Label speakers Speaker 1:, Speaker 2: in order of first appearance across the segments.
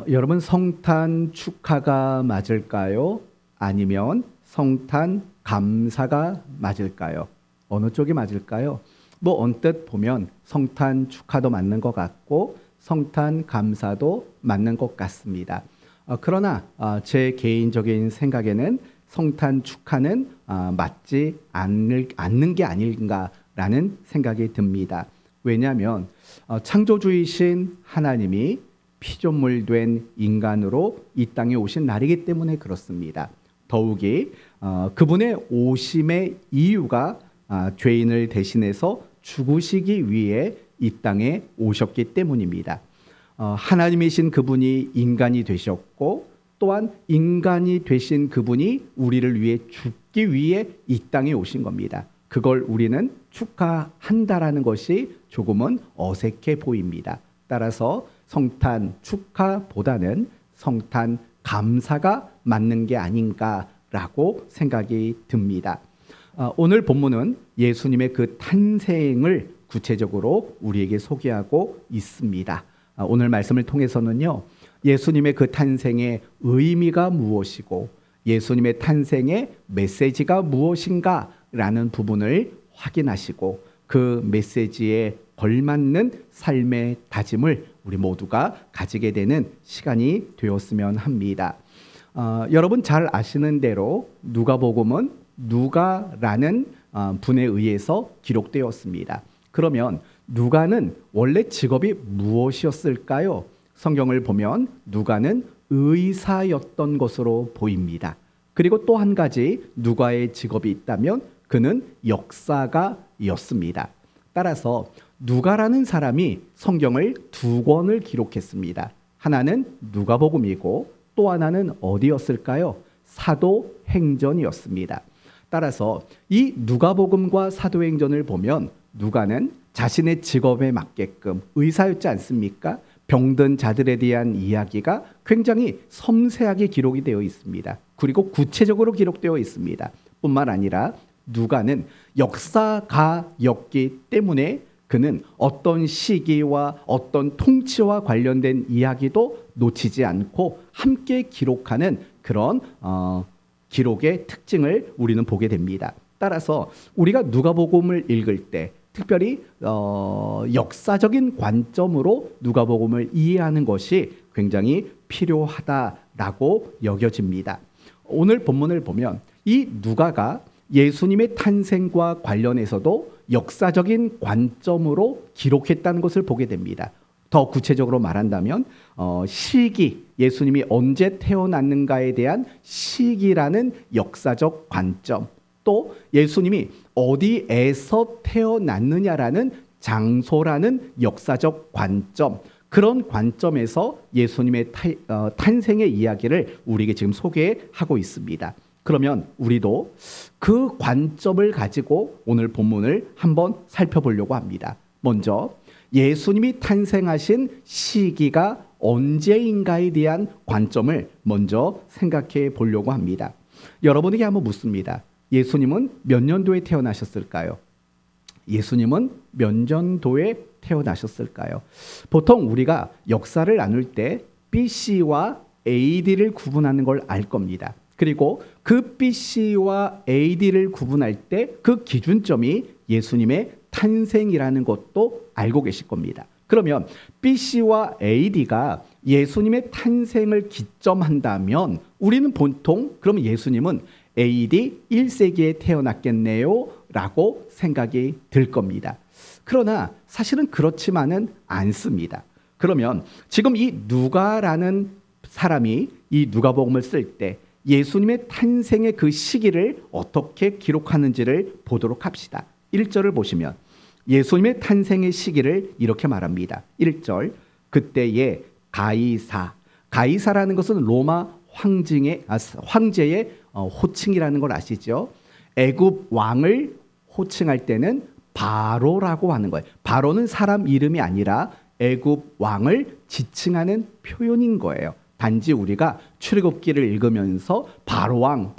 Speaker 1: 여러분 성탄 축하가 맞을까요? 아니면 성탄 감사가 맞을까요? 어느 쪽이 맞을까요? 언뜻 보면 성탄 축하도 맞는 것 같고 성탄 감사도 맞는 것 같습니다. 그러나 제 개인적인 생각에는 성탄 축하는 맞지 않는 게 아닌가라는 생각이 듭니다. 왜냐하면 창조주이신 하나님이 피조물 된 인간으로 이 땅에 오신 날이기 때문에 그렇습니다. 더욱이 그분의 오심의 이유가 죄인을 대신해서 죽으시기 위해 이 땅에 오셨기 때문입니다. 하나님이신 그분이 인간이 되셨고 또한 인간이 되신 그분이 우리를 위해 죽기 위해 이 땅에 오신 겁니다. 그걸 우리는 축하한다라는 것이 조금은 어색해 보입니다. 따라서 성탄 축하보다는 성탄 감사가 맞는 게 아닌가라고 생각이 듭니다. 오늘 본문은 예수님의 그 탄생을 구체적으로 우리에게 소개하고 있습니다. 오늘 말씀을 통해서는요, 예수님의 그 탄생의 의미가 무엇이고 예수님의 탄생의 메시지가 무엇인가라는 부분을 확인하시고 그 메시지에 걸맞는 삶의 다짐을 우리 모두가 가지게 되는 시간이 되었으면 합니다. 여러분 잘 아시는 대로 누가복음은 누가라는 분에 의해서 기록되었습니다. 그러면 누가는 원래 직업이 무엇이었을까요? 성경을 보면 누가는 의사였던 것으로 보입니다. 그리고 또 한 가지 누가의 직업이 있다면 그는 역사가였습니다. 따라서 누가라는 사람이 성경을 두 권을 기록했습니다. 하나는 누가복음이고 또 하나는 어디였을까요? 사도행전이었습니다. 따라서 이 누가복음과 사도행전을 보면 누가는 자신의 직업에 맞게끔 의사였지 않습니까? 병든 자들에 대한 이야기가 굉장히 섬세하게 기록이 되어 있습니다. 그리고 구체적으로 기록되어 있습니다. 뿐만 아니라 누가는 역사가였기 때문에 그는 어떤 시기와 어떤 통치와 관련된 이야기도 놓치지 않고 함께 기록하는 그런 기록의 특징을 우리는 보게 됩니다. 따라서 우리가 누가복음을 읽을 때 특별히 역사적인 관점으로 누가복음을 이해하는 것이 굉장히 필요하다라고 여겨집니다. 오늘 본문을 보면 이 누가가 예수님의 탄생과 관련해서도 역사적인 관점으로 기록했다는 것을 보게 됩니다. 더 구체적으로 말한다면 시기, 예수님이 언제 태어났는가에 대한 시기라는 역사적 관점, 또 예수님이 어디에서 태어났느냐라는 장소라는 역사적 관점, 그런 관점에서 예수님의 탄생의 이야기를 우리에게 지금 소개하고 있습니다. 그러면 우리도 그 관점을 가지고 오늘 본문을 한번 살펴보려고 합니다. 먼저 예수님이 탄생하신 시기가 언제인가에 대한 관점을 먼저 생각해 보려고 합니다. 여러분에게 한번 묻습니다. 예수님은 몇 년도에 태어나셨을까요? 예수님은 몇 년도에 태어나셨을까요? 보통 우리가 역사를 나눌 때 BC와 AD를 구분하는 걸 알 겁니다. 그리고 그 BC와 AD를 구분할 때 그 기준점이 예수님의 탄생이라는 것도 알고 계실 겁니다. 그러면 BC와 AD가 예수님의 탄생을 기점한다면 우리는 보통 그럼 예수님은 AD 1세기에 태어났겠네요 라고 생각이 들 겁니다. 그러나 사실은 그렇지만은 않습니다. 그러면 지금 이 누가라는 사람이 이 누가복음을 쓸 때 예수님의 탄생의 그 시기를 어떻게 기록하는지를 보도록 합시다. 1절을 보시면 예수님의 탄생의 시기를 이렇게 말합니다. 1절, 그때에 가이사라는 것은 로마 황제의 호칭이라는 걸 아시죠? 애굽 왕을 호칭할 때는 바로라고 하는 거예요. 바로는 사람 이름이 아니라 애굽 왕을 지칭하는 표현인 거예요. 단지 우리가 출애굽기를 읽으면서 바로왕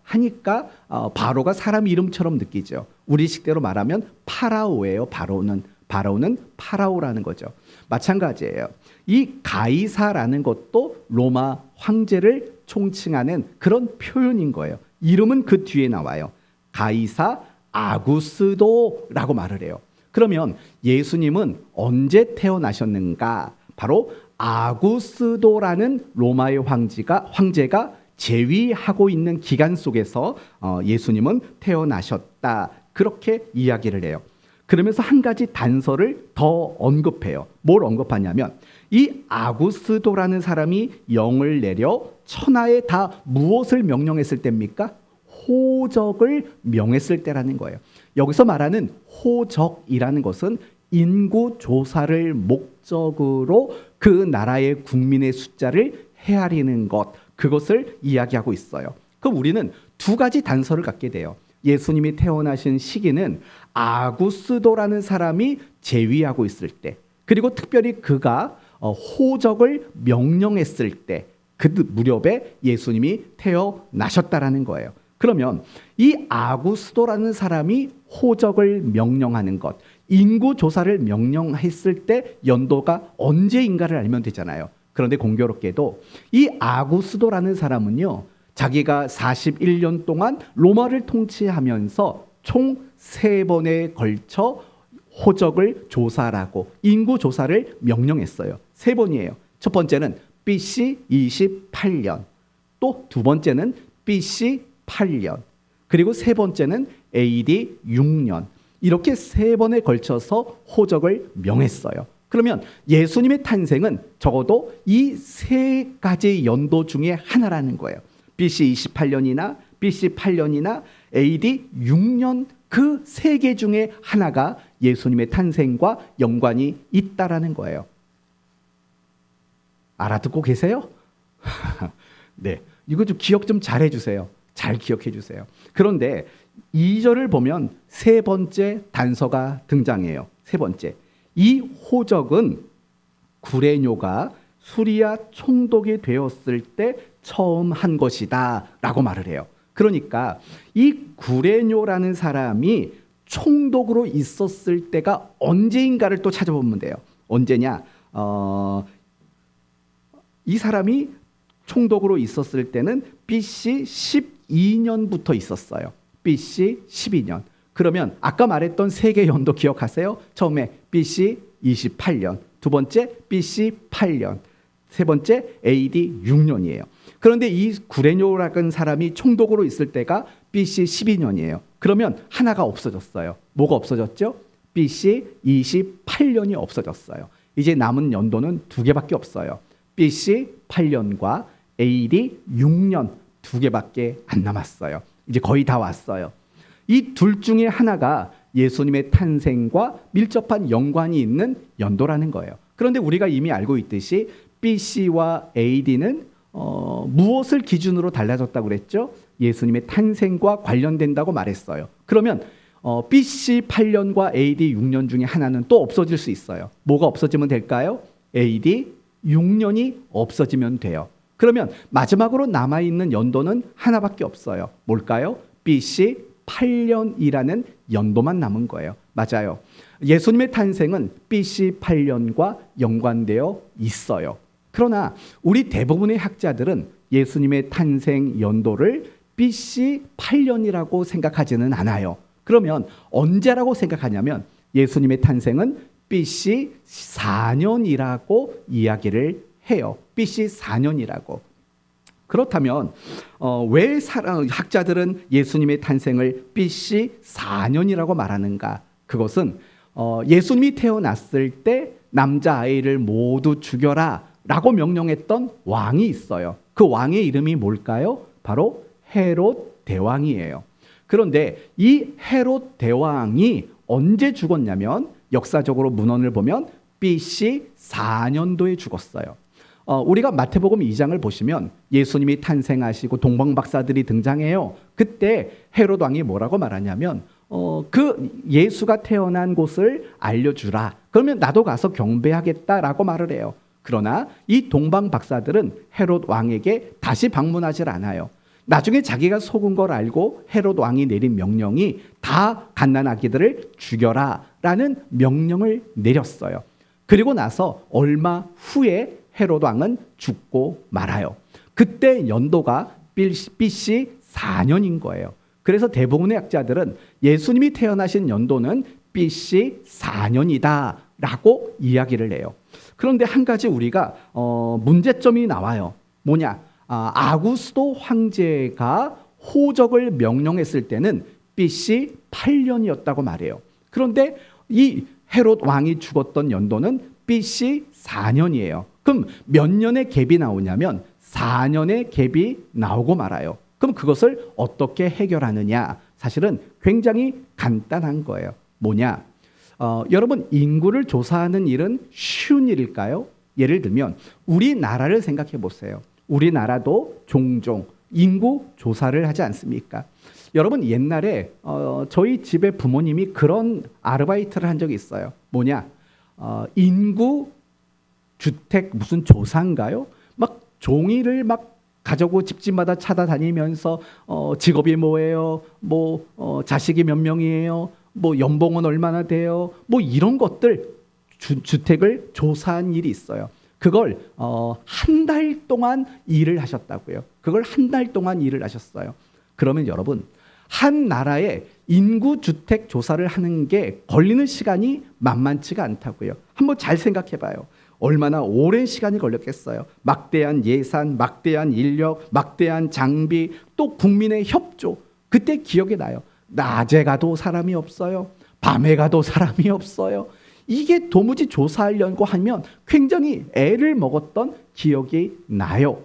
Speaker 1: 하니까 바로가 사람 이름처럼 느끼죠. 우리식대로 말하면 파라오예요. 바로는 파라오라는 거죠. 마찬가지예요. 이 가이사라는 것도 로마 황제를 총칭하는 그런 표현인 거예요. 이름은 그 뒤에 나와요. 가이사 아구스도라고 말을 해요. 그러면 예수님은 언제 태어나셨는가? 바로 아구스도라는 로마의 황제가 재위하고 있는 기간 속에서 예수님은 태어나셨다. 그렇게 이야기를 해요. 그러면서 한 가지 단서를 더 언급해요. 뭘 언급하냐면 이 아구스도라는 사람이 영을 내려 천하에 다 무엇을 명령했을 때입니까? 호적을 명했을 때라는 거예요. 여기서 말하는 호적이라는 것은 인구 조사를 목적으로 그 나라의 국민의 숫자를 헤아리는 것, 그것을 이야기하고 있어요. 그럼 우리는 두 가지 단서를 갖게 돼요. 예수님이 태어나신 시기는 아구스도라는 사람이 재위하고 있을 때, 그리고 특별히 그가 호적을 명령했을 때, 그 무렵에 예수님이 태어나셨다라는 거예요. 그러면 이 아구스도라는 사람이 호적을 명령하는 것, 인구 조사를 명령했을 때 연도가 언제인가를 알면 되잖아요. 그런데 공교롭게도 이 아구스도라는 사람은요, 자기가 41년 동안 로마를 통치하면서 총 3번에 걸쳐 호적을 조사하라고 인구 조사를 명령했어요. 3번이에요. 첫 번째는 BC 28년, 또 두 번째는 BC 8년, 그리고 세 번째는 AD 6년. 이렇게 3번에 걸쳐서 호적을 명했어요. 그러면 예수님의 탄생은 적어도 이 3가지 연도 중에 하나라는 거예요. BC 28년이나 BC 8년이나 AD 6년, 그 3개 중에 하나가 예수님의 탄생과 연관이 있다라는 거예요. 알아듣고 계세요? 네, 이거 좀 기억 좀 잘 해주세요. 잘 기억해 주세요. 그런데 2절을 보면 세 번째 단서가 등장해요. 세 번째, 이 호적은 구레뇨가 수리아 총독이 되었을 때 처음 한 것이다 라고 말을 해요. 그러니까 이 구레뇨라는 사람이 총독으로 있었을 때가 언제인가를 또 찾아보면 돼요. 언제냐? 이 사람이 총독으로 있었을 때는 BC 12년부터 있었어요. BC 12년. 그러면 아까 말했던 3개 연도 기억하세요? 처음에 BC 28년, 두 번째 BC 8년, 세 번째 AD 6년이에요. 그런데 이 구레뇨라는 사람이 총독으로 있을 때가 BC 12년이에요. 그러면 하나가 없어졌어요. 뭐가 없어졌죠? BC 28년이 없어졌어요. 이제 남은 연도는 2개밖에 없어요. BC 8년과 AD 6년 2개밖에 안 남았어요. 이제 거의 다 왔어요. 이 둘 중에 하나가 예수님의 탄생과 밀접한 연관이 있는 연도라는 거예요. 그런데 우리가 이미 알고 있듯이 BC와 AD는 무엇을 기준으로 달라졌다고 그랬죠? 예수님의 탄생과 관련된다고 말했어요. 그러면 BC 8년과 AD 6년 중에 하나는 또 없어질 수 있어요. 뭐가 없어지면 될까요? AD 6년이 없어지면 돼요. 그러면 마지막으로 남아있는 연도는 하나밖에 없어요. 뭘까요? BC 8년이라는 연도만 남은 거예요. 맞아요. 예수님의 탄생은 BC 8년과 연관되어 있어요. 그러나 우리 대부분의 학자들은 예수님의 탄생 연도를 BC 8년이라고 생각하지는 않아요. 그러면 언제라고 생각하냐면 예수님의 탄생은 BC 4년이라고 이야기를 해요. BC 4년이라고. 그렇다면 왜 학자들은 예수님의 탄생을 BC 4년이라고 말하는가? 그것은 예수님이 태어났을 때 남자아이를 모두 죽여라 라고 명령했던 왕이 있어요. 그 왕의 이름이 뭘까요? 바로 헤롯 대왕이에요. 그런데 이 헤롯 대왕이 언제 죽었냐면 역사적으로 문헌을 보면 BC 4년도에 죽었어요. 우리가 마태복음 2장을 보시면 예수님이 탄생하시고 동방박사들이 등장해요. 그때 헤롯 왕이 뭐라고 말하냐면 그 예수가 태어난 곳을 알려주라. 그러면 나도 가서 경배하겠다라고 말을 해요. 그러나 이 동방박사들은 헤롯 왕에게 다시 방문하지 않아요. 나중에 자기가 속은 걸 알고 헤롯 왕이 내린 명령이 다 갓난아기들을 죽여라 라는 명령을 내렸어요. 그리고 나서 얼마 후에 헤롯 왕은 죽고 말아요. 그때 연도가 BC 4년인 거예요. 그래서 대부분의 학자들은 예수님이 태어나신 연도는 BC 4년이다 라고 이야기를 해요. 그런데 한 가지 우리가 문제점이 나와요. 뭐냐? 아구스도 황제가 호적을 명령했을 때는 BC 8년이었다고 말해요. 그런데 이 헤롯 왕이 죽었던 연도는 BC 4년이에요. 그럼 몇 년의 갭이 나오냐면 4년의 갭이 나오고 말아요. 그럼 그것을 어떻게 해결하느냐? 사실은 굉장히 간단한 거예요. 뭐냐? 여러분, 인구를 조사하는 일은 쉬운 일일까요? 예를 들면 우리나라를 생각해 보세요. 우리나라도 종종 인구 조사를 하지 않습니까? 여러분, 옛날에 저희 집에 부모님이 그런 아르바이트를 한 적이 있어요. 뭐냐? 인구 주택 무슨 조사인가요? 막 종이를 막 가져고 집집마다 찾아다니면서 직업이 뭐예요? 자식이 몇 명이에요? 연봉은 얼마나 돼요? 이런 것들 주택을 조사한 일이 있어요. 그걸 한 달 동안 일을 하셨다고요. 그걸 한 달 동안 일을 하셨어요. 그러면 여러분, 한 나라의 인구 주택 조사를 하는 게 걸리는 시간이 만만치가 않다고요. 한번 잘 생각해 봐요. 얼마나 오랜 시간이 걸렸겠어요. 막대한 예산, 막대한 인력, 막대한 장비, 또 국민의 협조. 그때 기억이 나요. 낮에 가도 사람이 없어요. 밤에 가도 사람이 없어요. 이게 도무지 조사하려고 하면 굉장히 애를 먹었던 기억이 나요.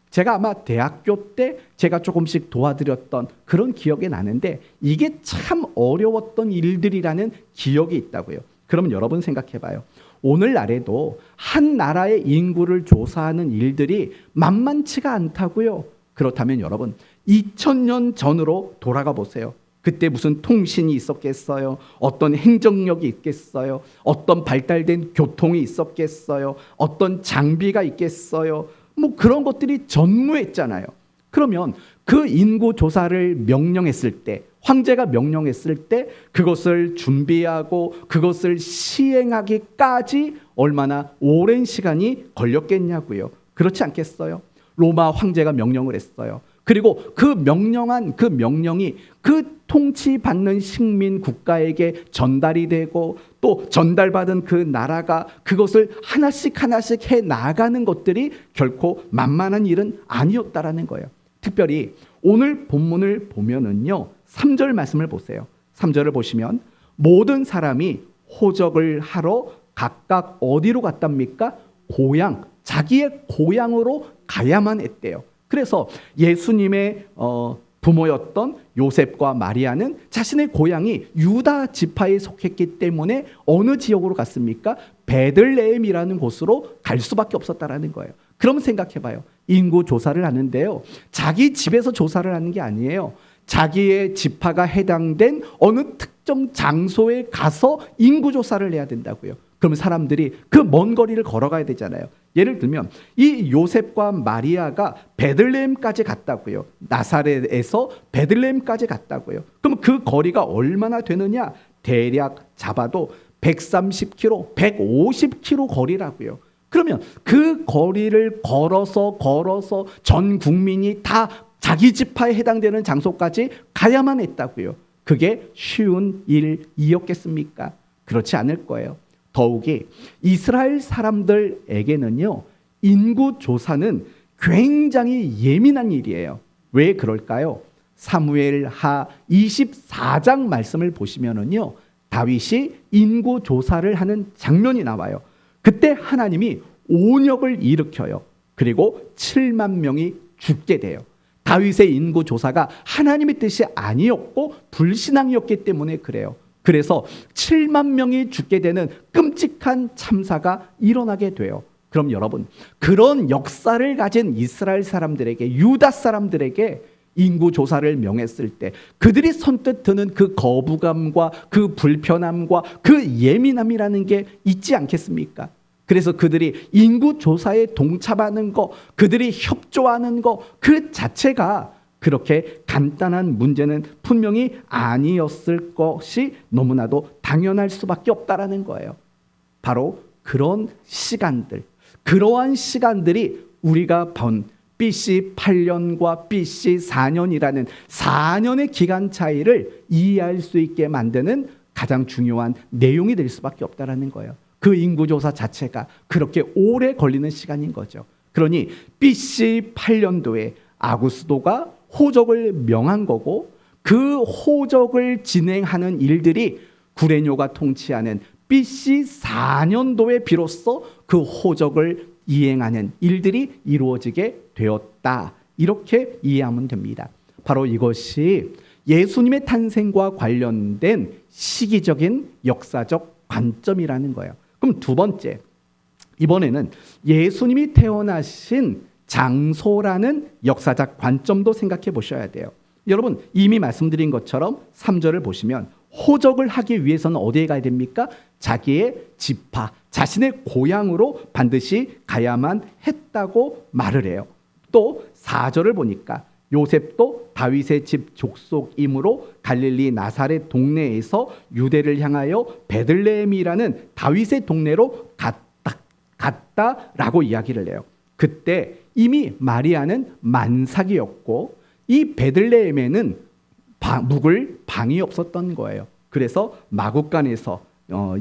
Speaker 1: 제가 아마 대학교 때 제가 조금씩 도와드렸던 그런 기억이 나는데 이게 참 어려웠던 일들이라는 기억이 있다고요. 그럼 여러분 생각해 봐요. 오늘날에도 한 나라의 인구를 조사하는 일들이 만만치가 않다고요. 그렇다면 여러분, 2000년 전으로 돌아가 보세요. 그때 무슨 통신이 있었겠어요? 어떤 행정력이 있겠어요? 어떤 발달된 교통이 있었겠어요? 어떤 장비가 있겠어요? 그런 것들이 전무했잖아요. 그러면 그 인구 조사를 명령했을 때, 황제가 명령했을 때 그것을 준비하고 그것을 시행하기까지 얼마나 오랜 시간이 걸렸겠냐고요. 그렇지 않겠어요? 로마 황제가 명령을 했어요. 그리고 그 명령이 그 통치받는 식민 국가에게 전달이 되고 또 전달받은 그 나라가 그것을 하나씩 하나씩 해 나가는 것들이 결코 만만한 일은 아니었다라는 거예요. 특별히 오늘 본문을 보면은요, 3절 말씀을 보세요. 3절을 보시면 모든 사람이 호적을 하러 각각 어디로 갔답니까? 자기의 고향으로 가야만 했대요. 그래서 예수님의 부모였던 요셉과 마리아는 자신의 고향이 유다 지파에 속했기 때문에 어느 지역으로 갔습니까? 베들레헴이라는 곳으로 갈 수밖에 없었다라는 거예요. 그럼 생각해봐요. 인구 조사를 하는데요, 자기 집에서 조사를 하는 게 아니에요. 자기의 지파가 해당된 어느 특정 장소에 가서 인구 조사를 해야 된다고요. 그러면 사람들이 그 먼 거리를 걸어가야 되잖아요. 예를 들면 이 요셉과 마리아가 베들레헴까지 갔다고요. 나사렛에서 베들레헴까지 갔다고요. 그럼 그 거리가 얼마나 되느냐? 대략 잡아도 130km, 150km 거리라고요. 그러면 그 거리를 걸어서 전 국민이 다 자기 지파에 해당되는 장소까지 가야만 했다고요. 그게 쉬운 일이었겠습니까? 그렇지 않을 거예요. 더욱이 이스라엘 사람들에게는요, 인구 조사는 굉장히 예민한 일이에요. 왜 그럴까요? 사무엘하 24장 말씀을 보시면은요, 다윗이 인구 조사를 하는 장면이 나와요. 그때 하나님이 온역을 일으켜요. 그리고 7만 명이 죽게 돼요. 다윗의 인구 조사가 하나님의 뜻이 아니었고 불신앙이었기 때문에 그래요. 그래서 7만 명이 죽게 되는 끔찍한 참사가 일어나게 돼요. 그럼 여러분, 그런 역사를 가진 이스라엘 사람들에게, 유다 사람들에게 인구 조사를 명했을 때 그들이 선뜻 드는 그 거부감과 그 불편함과 그 예민함이라는 게 있지 않겠습니까? 그래서 그들이 인구 조사에 동참하는 거, 그들이 협조하는 거, 그 자체가 그렇게 간단한 문제는 분명히 아니었을 것이 너무나도 당연할 수밖에 없다라는 거예요. 바로 그런 시간들, 그러한 시간들이 우리가 본 BC 8년과 BC 4년이라는 4년의 기간 차이를 이해할 수 있게 만드는 가장 중요한 내용이 될 수밖에 없다는 거예요. 그 인구조사 자체가 그렇게 오래 걸리는 시간인 거죠. 그러니 BC 8년도에 아구스도가 호적을 명한 거고, 그 호적을 진행하는 일들이 구레뇨가 통치하는 BC 4년도에 비로소 그 호적을 이행하는 일들이 이루어지게 되었다. 이렇게 이해하면 됩니다. 바로 이것이 예수님의 탄생과 관련된 시기적인 역사적 관점이라는 거예요. 그럼 두 번째, 이번에는 예수님이 태어나신 장소라는 역사적 관점도 생각해 보셔야 돼요. 여러분, 이미 말씀드린 것처럼 3절을 보시면 호적을 하기 위해서는 어디에 가야 됩니까? 자기의 지파, 자신의 고향으로 반드시 가야만 했다고 말을 해요. 또 4절을 보니까 요셉도 다윗의 집 족속이므로 갈릴리 나사렛 동네에서 유대를 향하여 베들레헴이라는 다윗의 동네로 갔다라고 이야기를 해요. 그때 이미 마리아는 만삭이었고 이 베들레헴에는 묵을 방이 없었던 거예요. 그래서 마구간에서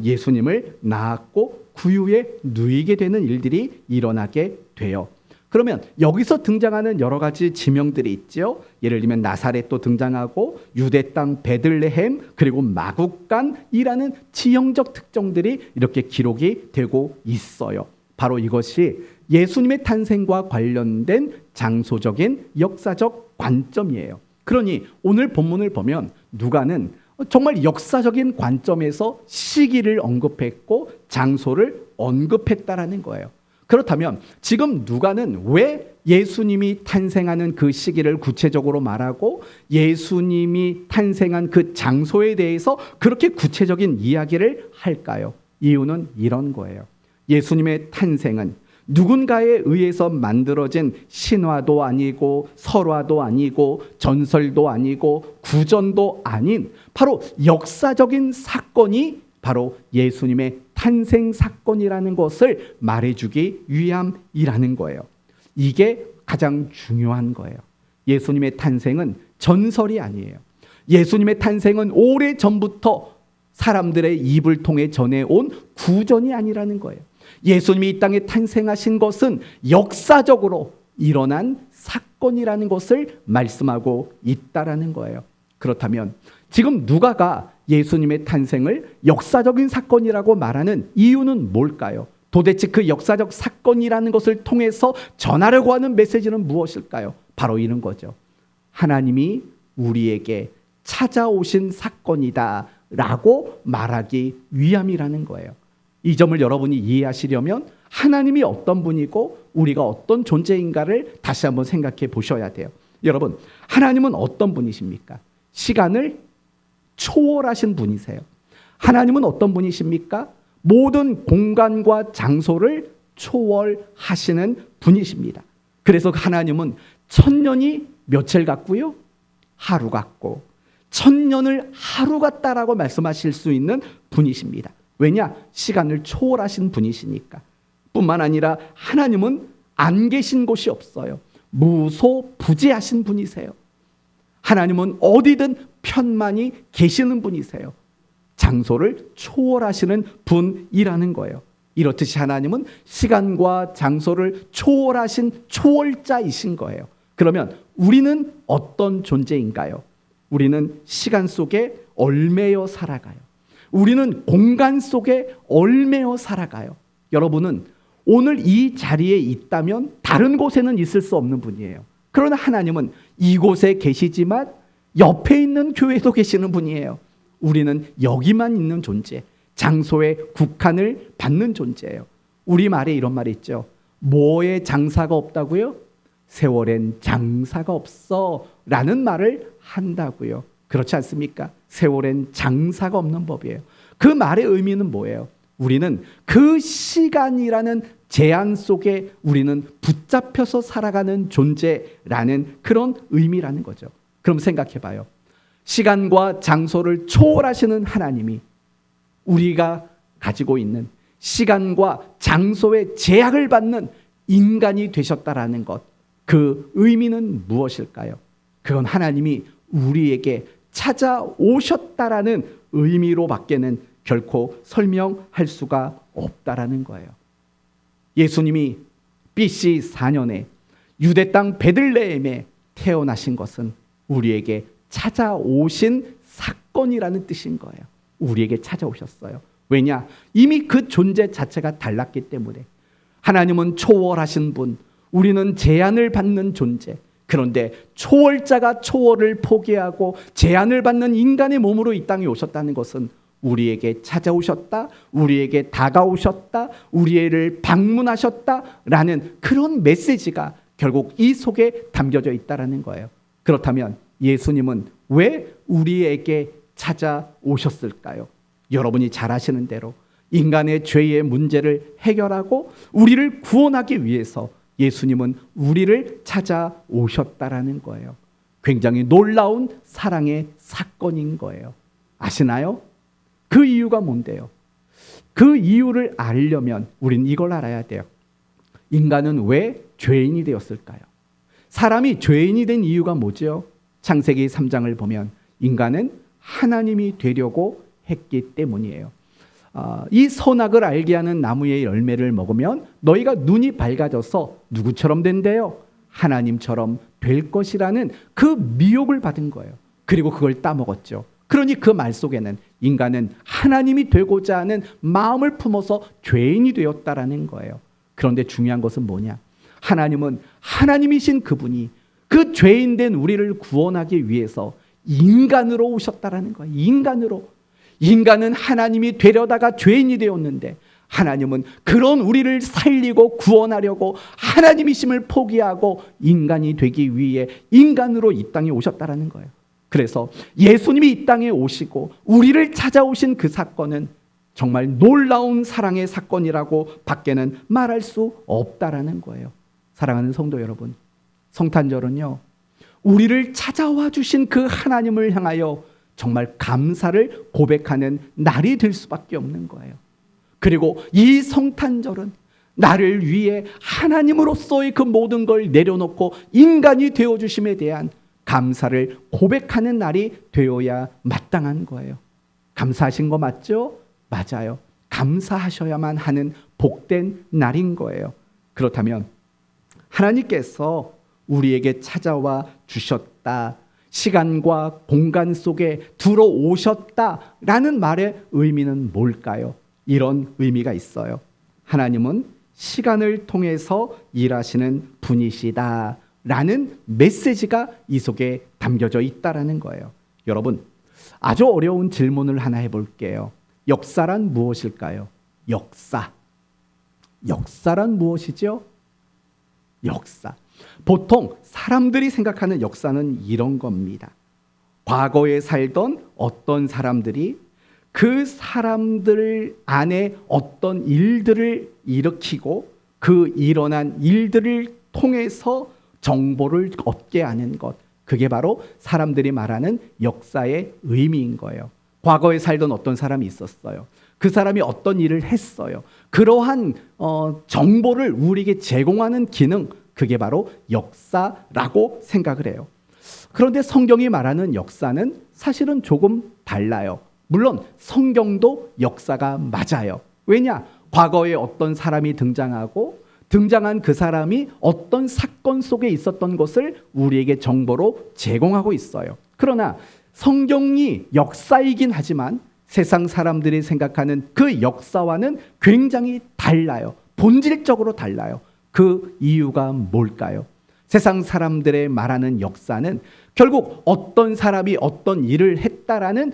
Speaker 1: 예수님을 낳았고 구유에 누이게 되는 일들이 일어나게 돼요. 그러면 여기서 등장하는 여러 가지 지명들이 있죠. 예를 들면 나사렛도 등장하고 유대 땅 베들레헴 그리고 마구간이라는 지형적 특정들이 이렇게 기록이 되고 있어요. 바로 이것이 예수님의 탄생과 관련된 장소적인 역사적 관점이에요. 그러니 오늘 본문을 보면 누가는 정말 역사적인 관점에서 시기를 언급했고 장소를 언급했다라는 거예요. 그렇다면 지금 누가는 왜 예수님이 탄생하는 그 시기를 구체적으로 말하고 예수님이 탄생한 그 장소에 대해서 그렇게 구체적인 이야기를 할까요? 이유는 이런 거예요. 예수님의 탄생은 누군가에 의해서 만들어진 신화도 아니고 설화도 아니고 전설도 아니고 구전도 아닌 바로 역사적인 사건이 바로 예수님의 탄생 사건이라는 것을 말해주기 위함이라는 거예요. 이게 가장 중요한 거예요. 예수님의 탄생은 전설이 아니에요. 예수님의 탄생은 오래전부터 사람들의 입을 통해 전해온 구전이 아니라는 거예요. 예수님이 이 땅에 탄생하신 것은 역사적으로 일어난 사건이라는 것을 말씀하고 있다라는 거예요. 그렇다면 지금 누가가 예수님의 탄생을 역사적인 사건이라고 말하는 이유는 뭘까요? 도대체 그 역사적 사건이라는 것을 통해서 전하려고 하는 메시지는 무엇일까요? 바로 이런 거죠. 하나님이 우리에게 찾아오신 사건이다 라고 말하기 위함이라는 거예요. 이 점을 여러분이 이해하시려면 하나님이 어떤 분이고 우리가 어떤 존재인가를 다시 한번 생각해 보셔야 돼요. 여러분, 하나님은 어떤 분이십니까? 시간을 초월하신 분이세요. 하나님은 어떤 분이십니까? 모든 공간과 장소를 초월하시는 분이십니다. 그래서 하나님은 1000년이 며칠 같고요? 하루 같고 1000년을 하루 같다라고 말씀하실 수 있는 분이십니다. 왜냐? 시간을 초월하신 분이시니까. 뿐만 아니라 하나님은 안 계신 곳이 없어요. 무소부지하신 분이세요. 하나님은 어디든 편만히 계시는 분이세요. 장소를 초월하시는 분이라는 거예요. 이렇듯이 하나님은 시간과 장소를 초월하신 초월자이신 거예요. 그러면 우리는 어떤 존재인가요? 우리는 시간 속에 얽매여 살아가요. 우리는 공간 속에 얽매여 살아가요. 여러분은 오늘 이 자리에 있다면 다른 곳에는 있을 수 없는 분이에요. 그러나 하나님은 이곳에 계시지만 옆에 있는 교회도 계시는 분이에요. 우리는 여기만 있는 존재, 장소에 국한을 받는 존재예요. 우리말에 이런 말이 있죠. 뭐에 장사가 없다고요? 세월엔 장사가 없어 라는 말을 한다고요. 그렇지 않습니까? 세월엔 장사가 없는 법이에요. 그 말의 의미는 뭐예요? 우리는 그 시간이라는 제한 속에 우리는 붙잡혀서 살아가는 존재라는 그런 의미라는 거죠. 그럼 생각해 봐요. 시간과 장소를 초월하시는 하나님이 우리가 가지고 있는 시간과 장소의 제약을 받는 인간이 되셨다라는 것, 그 의미는 무엇일까요? 그건 하나님이 우리에게 찾아오셨다라는 의미로밖에는 결코 설명할 수가 없다라는 거예요. 예수님이 BC 4년에 유대 땅 베들레헴에 태어나신 것은 우리에게 찾아오신 사건이라는 뜻인 거예요. 우리에게 찾아오셨어요. 왜냐? 이미 그 존재 자체가 달랐기 때문에. 하나님은 초월하신 분, 우리는 제한을 받는 존재. 그런데 초월자가 초월을 포기하고 제한을 받는 인간의 몸으로 이 땅에 오셨다는 것은 우리에게 찾아오셨다, 우리에게 다가오셨다, 우리를 방문하셨다라는 그런 메시지가 결국 이 속에 담겨져 있다라는 거예요. 그렇다면 예수님은 왜 우리에게 찾아오셨을까요? 여러분이 잘 아시는 대로 인간의 죄의 문제를 해결하고 우리를 구원하기 위해서 예수님은 우리를 찾아오셨다라는 거예요. 굉장히 놀라운 사랑의 사건인 거예요. 아시나요? 그 이유가 뭔데요? 그 이유를 알려면 우린 이걸 알아야 돼요. 인간은 왜 죄인이 되었을까요? 사람이 죄인이 된 이유가 뭐죠? 창세기 3장을 보면 인간은 하나님이 되려고 했기 때문이에요. 이 선악을 알게 하는 나무의 열매를 먹으면 너희가 눈이 밝아져서 누구처럼 된대요? 하나님처럼 될 것이라는 그 미혹을 받은 거예요. 그리고 그걸 따먹었죠. 그러니 그 말 속에는 인간은 하나님이 되고자 하는 마음을 품어서 죄인이 되었다라는 거예요. 그런데 중요한 것은 뭐냐? 하나님은 하나님이신 그분이 그 죄인된 우리를 구원하기 위해서 인간으로 오셨다라는 거예요. 인간으로. 인간은 하나님이 되려다가 죄인이 되었는데 하나님은 그런 우리를 살리고 구원하려고 하나님이심을 포기하고 인간이 되기 위해 인간으로 이 땅에 오셨다라는 거예요. 그래서 예수님이 이 땅에 오시고 우리를 찾아오신 그 사건은 정말 놀라운 사랑의 사건이라고 밖에는 말할 수 없다라는 거예요. 사랑하는 성도 여러분, 성탄절은요, 우리를 찾아와 주신 그 하나님을 향하여 정말 감사를 고백하는 날이 될 수밖에 없는 거예요. 그리고 이 성탄절은 나를 위해 하나님으로서의 그 모든 걸 내려놓고 인간이 되어주심에 대한 감사를 고백하는 날이 되어야 마땅한 거예요. 감사하신 거 맞죠? 맞아요. 감사하셔야만 하는 복된 날인 거예요. 그렇다면 하나님께서 우리에게 찾아와 주셨다, 시간과 공간 속에 들어오셨다라는 말의 의미는 뭘까요? 이런 의미가 있어요. 하나님은 시간을 통해서 일하시는 분이시다 라는 메시지가 이 속에 담겨져 있다라는 거예요. 여러분, 아주 어려운 질문을 하나 해볼게요. 역사란 무엇일까요? 역사. 역사란 무엇이죠? 역사. 보통 사람들이 생각하는 역사는 이런 겁니다. 과거에 살던 어떤 사람들이 그 사람들 안에 어떤 일들을 일으키고 그 일어난 일들을 통해서 정보를 얻게 하는 것, 그게 바로 사람들이 말하는 역사의 의미인 거예요. 과거에 살던 어떤 사람이 있었어요. 그 사람이 어떤 일을 했어요. 그러한 정보를 우리에게 제공하는 기능, 그게 바로 역사라고 생각을 해요. 그런데 성경이 말하는 역사는 사실은 조금 달라요. 물론 성경도 역사가 맞아요. 왜냐? 과거에 어떤 사람이 등장한 그 사람이 어떤 사건 속에 있었던 것을 우리에게 정보로 제공하고 있어요. 그러나 성경이 역사이긴 하지만 세상 사람들이 생각하는 그 역사와는 굉장히 달라요. 본질적으로 달라요. 그 이유가 뭘까요? 세상 사람들의 말하는 역사는 결국 어떤 사람이 어떤 일을 했다라는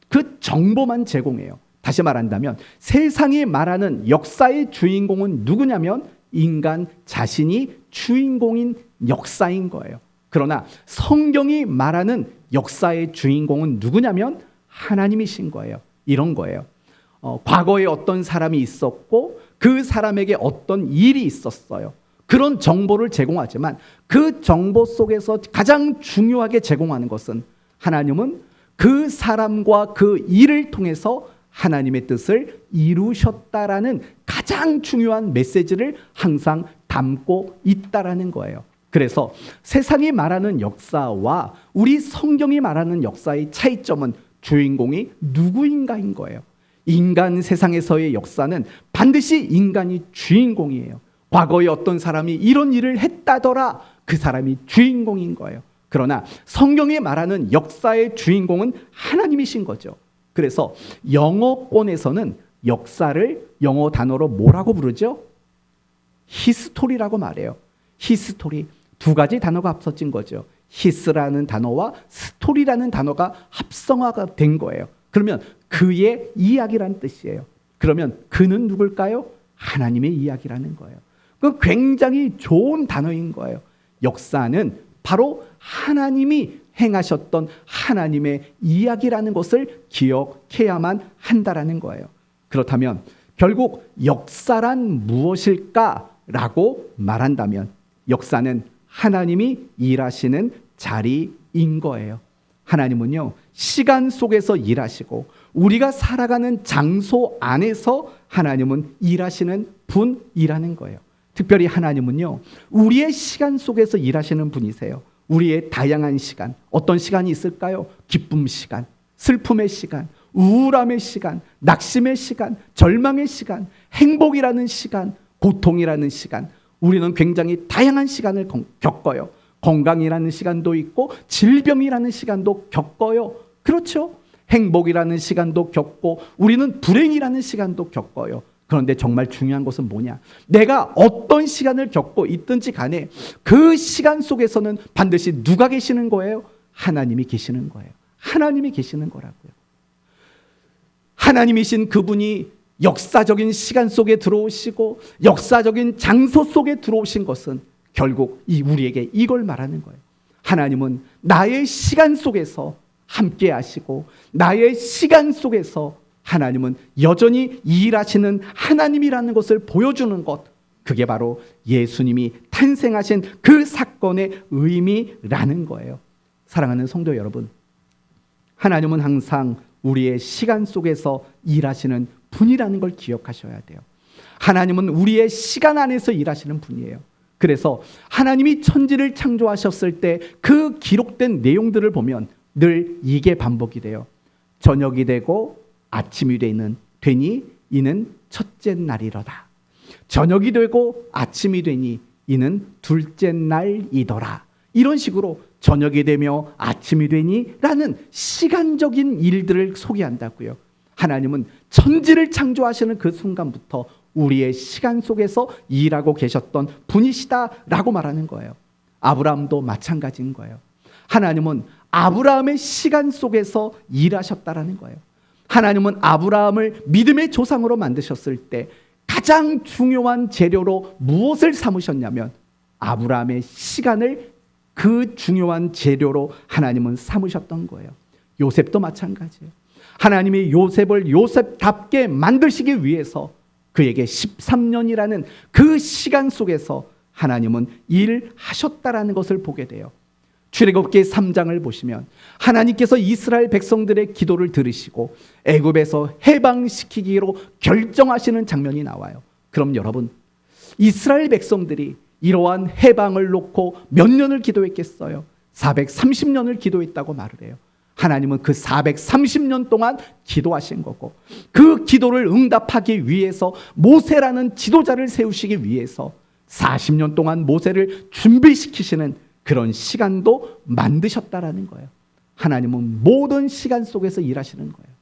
Speaker 1: 그 정보만 제공해요. 다시 말한다면 세상이 말하는 역사의 주인공은 누구냐면 인간 자신이 주인공인 역사인 거예요. 그러나 성경이 말하는 역사의 주인공은 누구냐면 하나님이신 거예요. 이런 거예요. 과거에 어떤 사람이 있었고 그 사람에게 어떤 일이 있었어요. 그런 정보를 제공하지만 그 정보 속에서 가장 중요하게 제공하는 것은 하나님은 그 사람과 그 일을 통해서 하나님의 뜻을 이루셨다라는 가장 중요한 메시지를 항상 담고 있다라는 거예요. 그래서 세상이 말하는 역사와 우리 성경이 말하는 역사의 차이점은 주인공이 누구인가인 거예요. 인간 세상에서의 역사는 반드시 인간이 주인공이에요. 과거에 어떤 사람이 이런 일을 했다더라, 그 사람이 주인공인 거예요. 그러나 성경이 말하는 역사의 주인공은 하나님이신 거죠. 그래서 영어권에서는 역사를 영어 단어로 뭐라고 부르죠? 히스토리라고 말해요. 히스토리. 두 가지 단어가 합쳐진 거죠. 히스라는 단어와 스토리라는 단어가 합성화가 된 거예요. 그러면 그의 이야기라는 뜻이에요. 그러면 그는 누굴까요? 하나님의 이야기라는 거예요. 그 굉장히 좋은 단어인 거예요. 역사는 바로 하나님이 행하셨던 하나님의 이야기라는 것을 기억해야만 한다라는 거예요. 그렇다면 결국 역사란 무엇일까라고 말한다면 역사는 하나님이 일하시는 자리인 거예요. 하나님은요, 시간 속에서 일하시고 우리가 살아가는 장소 안에서 하나님은 일하시는 분이라는 거예요. 특별히 하나님은요, 우리의 시간 속에서 일하시는 분이세요. 우리의 다양한 시간, 어떤 시간이 있을까요? 기쁨 시간, 슬픔의 시간, 우울함의 시간, 낙심의 시간, 절망의 시간, 행복이라는 시간, 고통이라는 시간, 우리는 굉장히 다양한 시간을 겪어요. 건강이라는 시간도 있고 질병이라는 시간도 겪어요. 그렇죠? 행복이라는 시간도 겪고 우리는 불행이라는 시간도 겪어요. 그런데 정말 중요한 것은 뭐냐? 내가 어떤 시간을 겪고 있든지 간에 그 시간 속에서는 반드시 누가 계시는 거예요? 하나님이 계시는 거예요. 하나님이 계시는 거라고요. 하나님이신 그분이 역사적인 시간 속에 들어오시고 역사적인 장소 속에 들어오신 것은 결국 우리에게 이걸 말하는 거예요. 하나님은 나의 시간 속에서 함께 하시고 나의 시간 속에서 하나님은 여전히 일하시는 하나님이라는 것을 보여주는 것, 그게 바로 예수님이 탄생하신 그 사건의 의미라는 거예요. 사랑하는 성도 여러분, 하나님은 항상 우리의 시간 속에서 일하시는 분이라는 걸 기억하셔야 돼요. 하나님은 우리의 시간 안에서 일하시는 분이에요. 그래서 하나님이 천지를 창조하셨을 때 그 기록된 내용들을 보면 늘 이게 반복이 돼요. 저녁이 되고 아침이 되니 이는 첫째 날이로다. 저녁이 되고 아침이 되니 이는 둘째 날이더라. 이런 식으로 저녁이 되며 아침이 되니 라는 시간적인 일들을 소개한다고요. 하나님은 천지를 창조하시는 그 순간부터 우리의 시간 속에서 일하고 계셨던 분이시다라고 말하는 거예요. 아브라함도 마찬가지인 거예요. 하나님은 아브라함의 시간 속에서 일하셨다라는 거예요. 하나님은 아브라함을 믿음의 조상으로 만드셨을 때 가장 중요한 재료로 무엇을 삼으셨냐면 아브라함의 시간을 그 중요한 재료로 하나님은 삼으셨던 거예요. 요셉도 마찬가지예요. 하나님이 요셉을 요셉답게 만드시기 위해서 그에게 13년이라는 그 시간 속에서 하나님은 일하셨다라는 것을 보게 돼요. 출애굽기 3장을 보시면 하나님께서 이스라엘 백성들의 기도를 들으시고 애굽에서 해방시키기로 결정하시는 장면이 나와요. 그럼 여러분, 이스라엘 백성들이 이러한 해방을 놓고 몇 년을 기도했겠어요? 430년을 기도했다고 말을 해요. 하나님은 그 430년 동안 기도하신 거고 그 기도를 응답하기 위해서 모세라는 지도자를 세우시기 위해서 40년 동안 모세를 준비시키시는 그런 시간도 만드셨다라는 거예요. 하나님은 모든 시간 속에서 일하시는 거예요.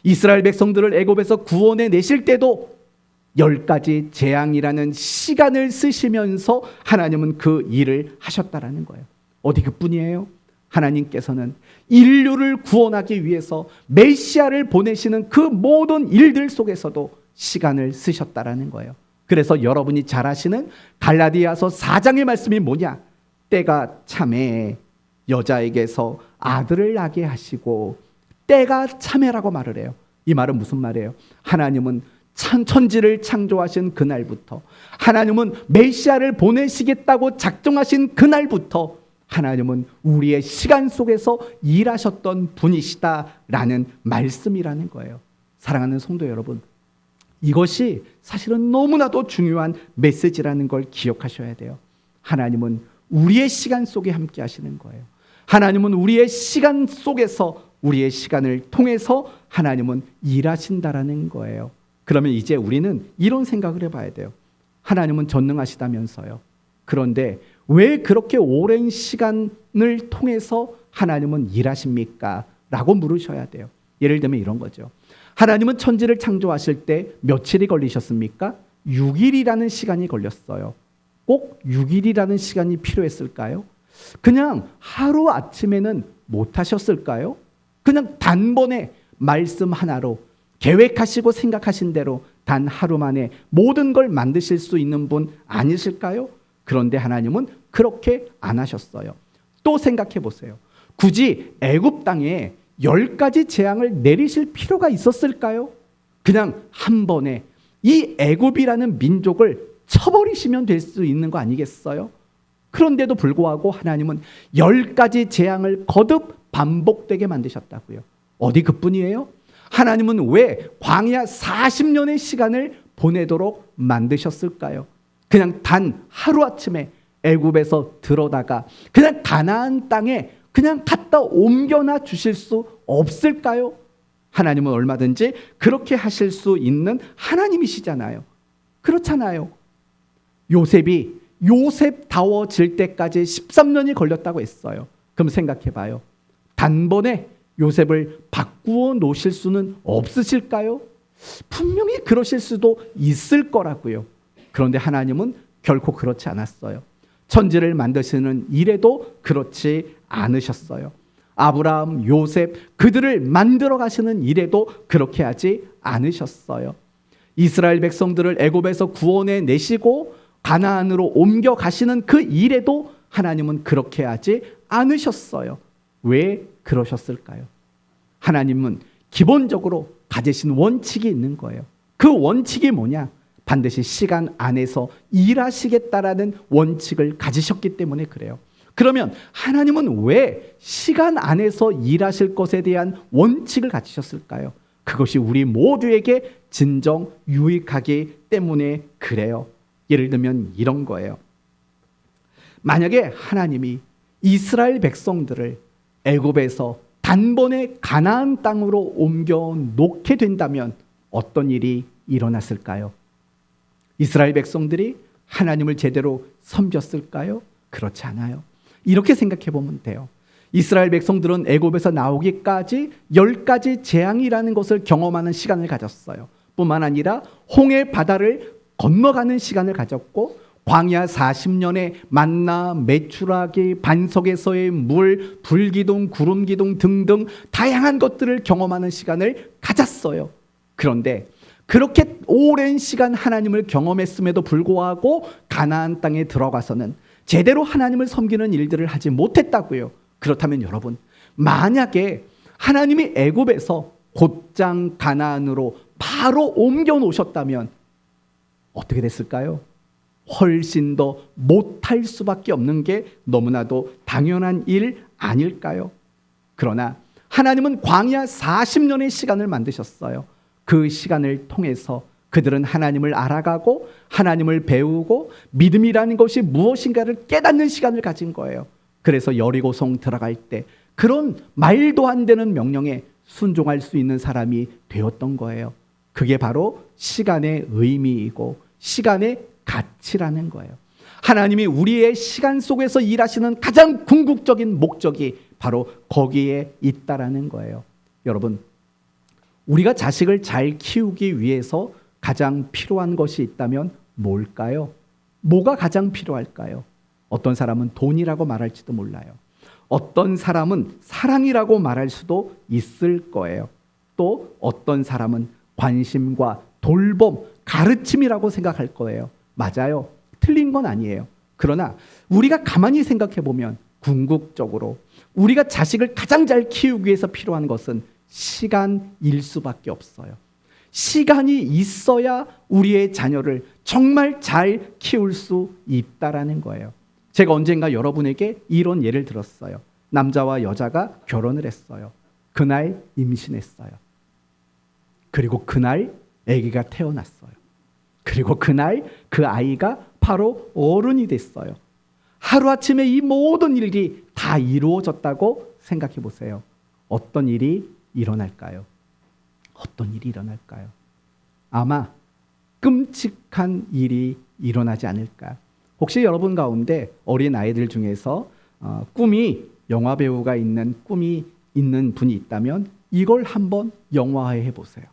Speaker 1: 이스라엘 백성들을 애굽에서 구원해 내실 때도 10가지 재앙이라는 시간을 쓰시면서 하나님은 그 일을 하셨다라는 거예요. 어디 그뿐이에요? 하나님께서는 인류를 구원하기 위해서 메시아를 보내시는 그 모든 일들 속에서도 시간을 쓰셨다라는 거예요. 그래서 여러분이 잘 아시는 갈라디아서 4장의 말씀이 뭐냐? 때가 참에 여자에게서 아들을 낳게 하시고 때가 참에라고 말을 해요. 이 말은 무슨 말이에요? 하나님은 천지를 창조하신 그날부터, 하나님은 메시아를 보내시겠다고 작정하신 그날부터 하나님은 우리의 시간 속에서 일하셨던 분이시다라는 말씀이라는 거예요. 사랑하는 성도 여러분, 이것이 사실은 너무나도 중요한 메시지라는 걸 기억하셔야 돼요. 하나님은 우리의 시간 속에 함께 하시는 거예요. 하나님은 우리의 시간 속에서, 우리의 시간을 통해서 하나님은 일하신다라는 거예요. 그러면 이제 우리는 이런 생각을 해봐야 돼요. 하나님은 전능하시다면서요. 그런데 왜 그렇게 오랜 시간을 통해서 하나님은 일하십니까? 라고 물으셔야 돼요. 예를 들면 이런 거죠. 하나님은 천지를 창조하실 때 며칠이 걸리셨습니까? 6일이라는 시간이 걸렸어요. 꼭 6일이라는 시간이 필요했을까요? 그냥 하루 아침에는 못 하셨을까요? 그냥 단번에 말씀 하나로 계획하시고 생각하신 대로 단 하루 만에 모든 걸 만드실 수 있는 분 아니실까요? 그런데 하나님은 그렇게 안 하셨어요. 또 생각해 보세요. 굳이 애굽 땅에 10가지 재앙을 내리실 필요가 있었을까요? 그냥 한 번에 이 애굽이라는 민족을 쳐버리시면 될 수 있는 거 아니겠어요? 그런데도 불구하고 하나님은 10가지 재앙을 거듭 반복되게 만드셨다고요. 어디 그뿐이에요? 하나님은 왜 광야 40년의 시간을 보내도록 만드셨을까요? 그냥 단 하루아침에 애굽에서 들어다가 그냥 가나안 땅에 그냥 갖다 옮겨놔 주실 수 없을까요? 하나님은 얼마든지 그렇게 하실 수 있는 하나님이시잖아요. 그렇잖아요. 요셉이 요셉다워질 때까지 13년이 걸렸다고 했어요. 그럼 생각해 봐요. 단번에 요셉을 바꾸어 놓으실 수는 없으실까요? 분명히 그러실 수도 있을 거라고요. 그런데 하나님은 결코 그렇지 않았어요. 천지를 만드시는 일에도 그렇지 않으셨어요. 아브라함, 요셉 그들을 만들어 가시는 일에도 그렇게 하지 않으셨어요. 이스라엘 백성들을 애굽에서 구원해 내시고 가나안으로 옮겨 가시는 그 일에도 하나님은 그렇게 하지 않으셨어요. 왜 그러셨을까요? 하나님은 기본적으로 가지신 원칙이 있는 거예요. 그 원칙이 뭐냐? 반드시 시간 안에서 일하시겠다라는 원칙을 가지셨기 때문에 그래요. 그러면 하나님은 왜 시간 안에서 일하실 것에 대한 원칙을 가지셨을까요? 그것이 우리 모두에게 진정 유익하기 때문에 그래요. 예를 들면 이런 거예요. 만약에 하나님이 이스라엘 백성들을 애굽에서 단번에 가나안 땅으로 옮겨 놓게 된다면 어떤 일이 일어났을까요? 이스라엘 백성들이 하나님을 제대로 섬겼을까요? 그렇지 않아요. 이렇게 생각해 보면 돼요. 이스라엘 백성들은 애굽에서 나오기까지 10가지 재앙이라는 것을 경험하는 시간을 가졌어요. 뿐만 아니라 홍해 바다를 건너가는 시간을 가졌고 광야 40년의 만나, 메추라기, 반석에서의 물, 불기둥, 구름기둥 등등 다양한 것들을 경험하는 시간을 가졌어요. 그런데 그렇게 오랜 시간 하나님을 경험했음에도 불구하고 가나안 땅에 들어가서는 제대로 하나님을 섬기는 일들을 하지 못했다고요. 그렇다면 여러분, 만약에 하나님이 애굽에서 곧장 가나안으로 바로 옮겨 놓으셨다면 어떻게 됐을까요? 훨씬 더 못할 수밖에 없는 게 너무나도 당연한 일 아닐까요? 그러나 하나님은 광야 40년의 시간을 만드셨어요. 그 시간을 통해서 그들은 하나님을 알아가고 하나님을 배우고 믿음이라는 것이 무엇인가를 깨닫는 시간을 가진 거예요. 그래서 여리고성 들어갈 때 그런 말도 안 되는 명령에 순종할 수 있는 사람이 되었던 거예요. 그게 바로 시간의 의미이고 시간의 가치라는 거예요. 하나님이 우리의 시간 속에서 일하시는 가장 궁극적인 목적이 바로 거기에 있다라는 거예요. 여러분, 우리가 자식을 잘 키우기 위해서 가장 필요한 것이 있다면 뭘까요? 뭐가 가장 필요할까요? 어떤 사람은 돈이라고 말할지도 몰라요. 어떤 사람은 사랑이라고 말할 수도 있을 거예요. 또 어떤 사람은 관심과 돌봄, 가르침이라고 생각할 거예요. 맞아요. 틀린 건 아니에요. 그러나 우리가 가만히 생각해 보면 궁극적으로 우리가 자식을 가장 잘 키우기 위해서 필요한 것은 시간일 수밖에 없어요. 시간이 있어야 우리의 자녀를 정말 잘 키울 수 있다라는 거예요. 제가 언젠가 여러분에게 이런 예를 들었어요. 남자와 여자가 결혼을 했어요. 그날 임신했어요. 그리고 그날 아기가 태어났어요. 그리고 그날 그 아이가 바로 어른이 됐어요. 하루아침에 이 모든 일이 다 이루어졌다고 생각해 보세요. 어떤 일이 일어날까요? 어떤 일이 일어날까요? 아마 끔찍한 일이 일어나지 않을까. 혹시 여러분 가운데 어린 아이들 중에서 꿈이 영화배우가 있는 꿈이 있는 분이 있다면 이걸 한번 영화화해 보세요.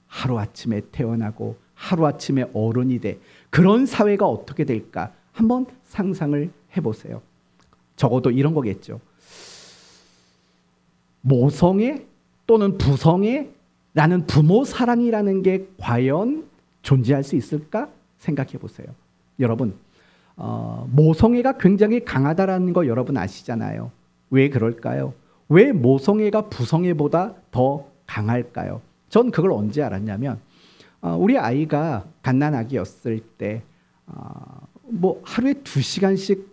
Speaker 1: 하루아침에 태어나고 하루아침에 어른이 돼 그런 사회가 어떻게 될까 한번 상상을 해보세요. 적어도 이런 거겠죠. 모성애 또는 부성애라는 부모 사랑이라는 게 과연 존재할 수 있을까 생각해 보세요. 여러분 모성애가 굉장히 강하다라는 거 여러분 아시잖아요. 왜 그럴까요? 왜 모성애가 부성애보다 더 강할까요? 전 그걸 언제 알았냐면 우리 아이가 갓난아기였을 때 뭐 하루에 2시간씩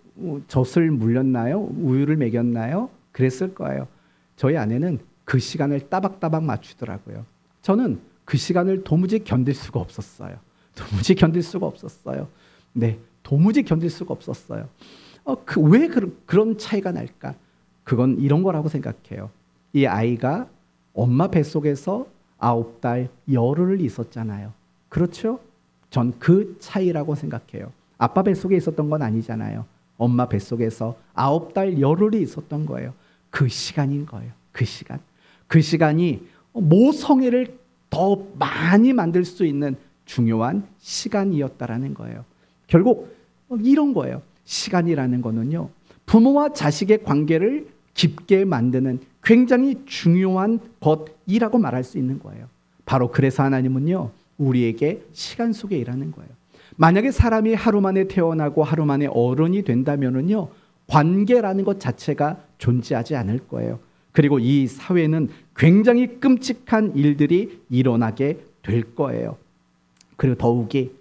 Speaker 1: 젖을 물렸나요? 우유를 먹였나요? 그랬을 거예요. 저희 아내는 그 시간을 따박따박 맞추더라고요. 저는 그 시간을 도무지 견딜 수가 없었어요. 도무지 견딜 수가 없었어요. 네, 도무지 견딜 수가 없었어요. 왜 그런 차이가 날까? 그건 이런 거라고 생각해요. 이 아이가 엄마 뱃속에서 9달 열흘을 있었잖아요. 그렇죠? 전 그 차이라고 생각해요. 아빠 뱃속에 있었던 건 아니잖아요. 엄마 뱃속에서 9달 열흘이 있었던 거예요. 그 시간인 거예요. 그 시간. 그 시간이 모성애를 더 많이 만들 수 있는 중요한 시간이었다라는 거예요. 결국 이런 거예요. 시간이라는 거는요. 부모와 자식의 관계를 깊게 만드는 굉장히 중요한 것이라고 말할 수 있는 거예요. 바로 그래서 하나님은요. 우리에게 시간 속에 일하는 거예요. 만약에 사람이 하루 만에 태어나고 하루 만에 어른이 된다면은요. 관계라는 것 자체가 존재하지 않을 거예요. 그리고 이 사회는 굉장히 끔찍한 일들이 일어나게 될 거예요. 그리고 더욱이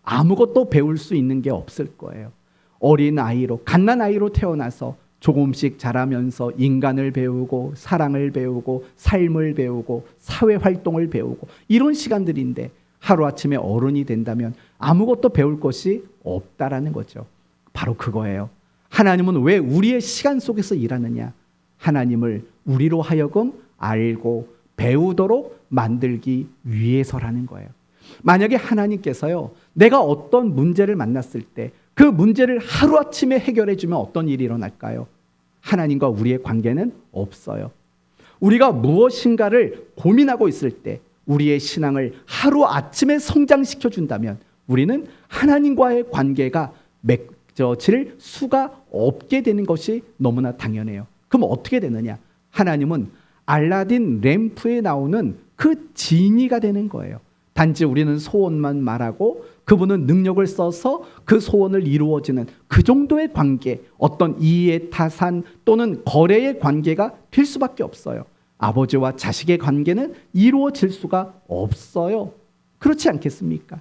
Speaker 1: 아무것도 배울 수 있는 게 없을 거예요. 어린 아이로, 갓난아이로 태어나서 조금씩 자라면서 인간을 배우고 사랑을 배우고 삶을 배우고 사회활동을 배우고 이런 시간들인데 하루아침에 어른이 된다면 아무것도 배울 것이 없다라는 거죠. 바로 그거예요. 하나님은 왜 우리의 시간 속에서 일하느냐? 하나님을 우리로 하여금 알고 배우도록 만들기 위해서라는 거예요. 만약에 하나님께서요, 내가 어떤 문제를 만났을 때 그 문제를 하루아침에 해결해 주면 어떤 일이 일어날까요? 하나님과 우리의 관계는 없어요. 우리가 무엇인가를 고민하고 있을 때 우리의 신앙을 하루아침에 성장시켜 준다면 우리는 하나님과의 관계가 맺어질 수가 없게 되는 것이 너무나 당연해요. 그럼 어떻게 되느냐? 하나님은 알라딘 램프에 나오는 그 지니가 되는 거예요. 단지 우리는 소원만 말하고 그분은 능력을 써서 그 소원을 이루어지는 그 정도의 관계, 어떤 이해 타산 또는 거래의 관계가 될 수밖에 없어요. 아버지와 자식의 관계는 이루어질 수가 없어요. 그렇지 않겠습니까?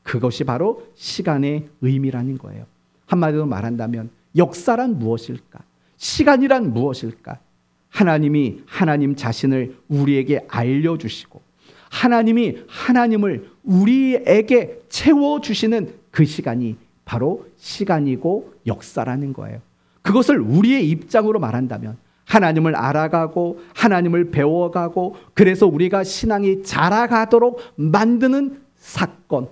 Speaker 1: 그것이 바로 시간의 의미라는 거예요. 한마디로 말한다면 역사란 무엇일까? 시간이란 무엇일까? 하나님이 하나님 자신을 우리에게 알려주시고 하나님이 하나님을 우리에게 채워주시는 그 시간이 바로 시간이고 역사라는 거예요. 그것을 우리의 입장으로 말한다면 하나님을 알아가고 하나님을 배워가고 그래서 우리가 신앙이 자라가도록 만드는 사건,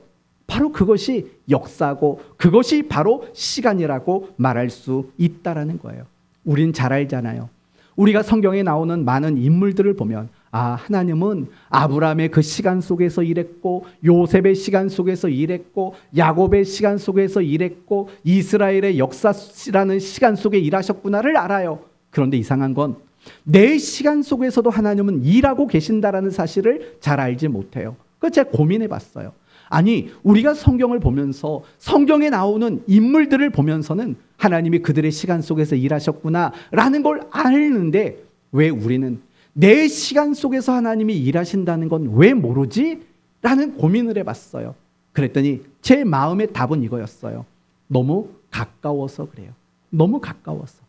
Speaker 1: 바로 그것이 역사고 그것이 바로 시간이라고 말할 수 있다라는 거예요. 우린 잘 알잖아요. 우리가 성경에 나오는 많은 인물들을 보면 하나님은 아브라함의 그 시간 속에서 일했고 요셉의 시간 속에서 일했고 야곱의 시간 속에서 일했고 이스라엘의 역사라는 시간 속에 일하셨구나를 알아요. 그런데 이상한 건 내 시간 속에서도 하나님은 일하고 계신다라는 사실을 잘 알지 못해요. 그래서 제가 고민해 봤어요. 아니 우리가 성경을 보면서 성경에 나오는 인물들을 보면서는 하나님이 그들의 시간 속에서 일하셨구나라는 걸 아는데 왜 우리는 내 시간 속에서 하나님이 일하신다는 건 왜 모르지? 라는 고민을 해봤어요. 그랬더니 제 마음의 답은 이거였어요. 너무 가까워서 그래요. 너무 가까워서.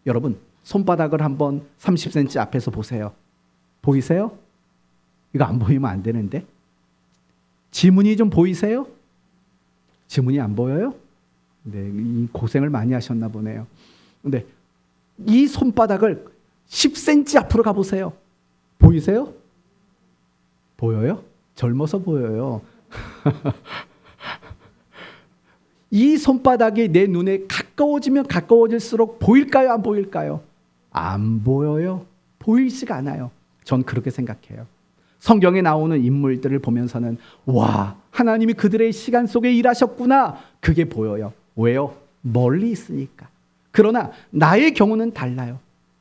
Speaker 1: 여러분 손바닥을 한번 30cm 앞에서 보세요. 보이세요? 이거 안 보이면 안 되는데. 지문이 좀 보이세요? 지문이 안 보여요? 네, 이 고생을 많이 하셨나 보네요. 근데 이 손바닥을 10cm 앞으로 가보세요. 보이세요? 보여요? 젊어서 보여요. 이 손바닥이 내 눈에 가까워지면 가까워질수록 보일까요? 안 보일까요? 안 보여요. 보이지가 않아요. 전 그렇게 생각해요. 성경에 나오는 인물들을 보면서는 와, 하나님이 그들의 시간 속에 일하셨구나. 그게 보여요. 왜요? 멀리 있으니까. 그러나 나의 경우는 달라요.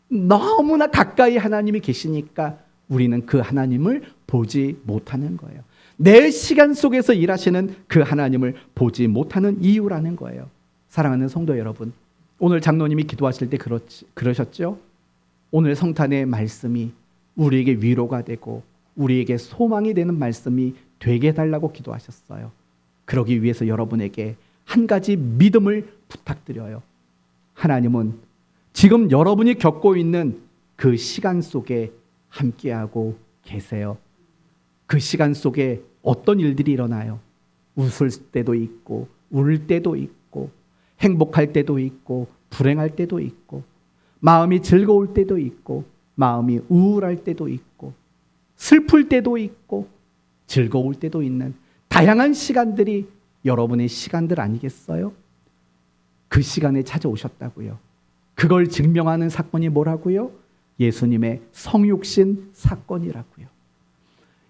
Speaker 1: 너무나 가까이 하나님이 계시니까 우리는 그 하나님을 보지 못하는 거예요. 내 시간 속에서 일하시는 그 하나님을 보지 못하는 이유라는 거예요. 사랑하는 성도 여러분, 오늘 장로님이 기도하실 때 그러셨죠? 오늘 성탄의 말씀이 우리에게 위로가 되고 우리에게 소망이 되는 말씀이 되게 해달라고 기도하셨어요. 그러기 위해서 여러분에게 한 가지 믿음을 부탁드려요. 하나님은 지금 여러분이 겪고 있는 그 시간 속에 함께하고 계세요. 그 시간 속에 어떤 일들이 일어나요? 웃을 때도 있고 울 때도 있고 행복할 때도 있고 불행할 때도 있고 마음이 즐거울 때도 있고 마음이 우울할 때도 있고 슬플 때도 있고 즐거울 때도 있는 다양한 시간들이 여러분의 시간들 아니겠어요? 그 시간에 찾아오셨다고요. 그걸 증명하는 사건이 뭐라고요? 예수님의 성육신 사건이라고요.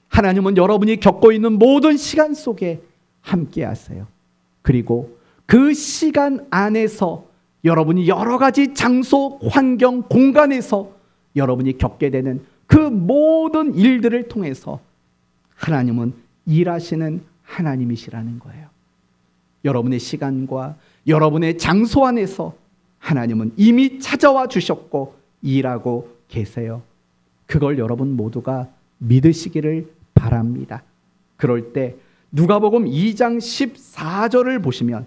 Speaker 1: 하나님은 여러분이 겪고 있는 모든 시간 속에 함께 하세요. 그리고 그 시간 안에서 여러분이 여러 가지 장소, 환경, 공간에서 여러분이 겪게 되는 그 모든 일들을 통해서 하나님은 일하시는 하나님이시라는 거예요. 여러분의 시간과 여러분의 장소 안에서 하나님은 이미 찾아와 주셨고 일하고 계세요. 그걸 여러분 모두가 믿으시기를 바랍니다. 그럴 때 누가복음 2장 14절을 보시면